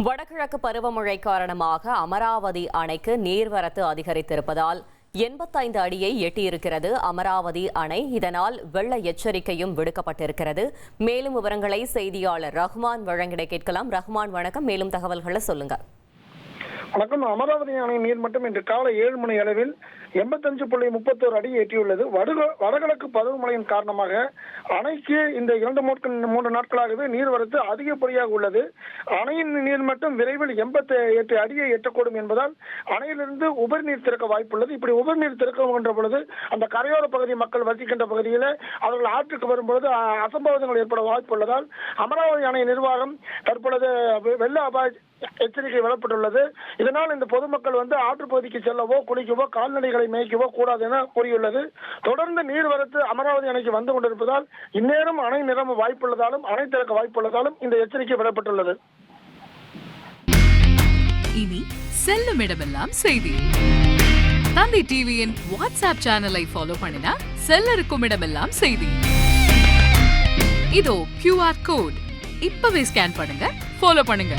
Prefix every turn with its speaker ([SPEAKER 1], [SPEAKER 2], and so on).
[SPEAKER 1] வடகிழக்கு பருவமழை காரணமாக அமராவதி அணைக்கு நீர்வரத்து அதிகரித்திருப்பதால் 85 அடியை எட்டியிருக்கிறது அமராவதி அணை. இதனால் வெள்ள எச்சரிக்கையும் விடுக்கப்பட்டிருக்கிறது. மேலும் விவரங்களை செய்தியாளர் ரஹ்மான் வழங்கிட கேட்கலாம். ரஹ்மான், வணக்கம். மேலும் தகவல்களை சொல்லுங்க.
[SPEAKER 2] வணக்கம். அமராவதி அணை நீர்மட்டம் இன்று காலை 7 மணி அளவில் 85.31 அடி எட்டியுள்ளது. வடகிழக்கு பருவமழையின் காரணமாக அணைக்கு இந்த 2-3 நாட்களாகவே நீர்வரத்து அதிகப்படியாக உள்ளது. அணையின் நீர்மட்டம் விரைவில் 88 அடியை எட்டக்கூடும் என்பதால் அணையிலிருந்து உபரிநீர் திறக்க வாய்ப்புள்ளது. இப்படி உபரிநீர் திறக்கின்ற பொழுது அந்த கரையோர பகுதி மக்கள் வசிக்கின்ற பகுதியில் அவர்கள் ஆற்றுக்கு வரும்பொழுது அசம்பாவிதங்கள் ஏற்பட வாய்ப்புள்ளதால் அமராவதி அணை நிர்வாகம் தற்பொழுது வெள்ள அபாய எச்சரிக்கை விடப்பட்டுள்ளது. இதனால் இந்த பொதுமக்கள் ஆற்றுப்பகுதிக்கு செல்லவோ குளிக்கவோ கால்நடைகளை மேய்க்கவோ கூடாது என கூறியுள்ளது. தொடர்ந்து நீர்வரத்து அமராவதி அணைக்கு வந்து கொண்டிருப்பதால் இந்நேரம் அணை நிரம்ப வாய்ப்புள்ளதாலும் அணை திறக்க வாய்ப்புள்ளதாலும் இந்த எச்சரிக்கை விடப்பட்டுள்ளது.
[SPEAKER 3] இனி செல்லும் இடமெல்லாம் செய்தி. தந்தி டிவியின் வாட்ஸ்அப் சேனலை ஃபாலோ பண்ணினா செல்ல இருக்கும் இடமெல்லாம் செய்தி. இதோ QR கோட் இப்பவே ஸ்கேன் பண்ணுங்க, ஃபாலோ பண்ணுங்க.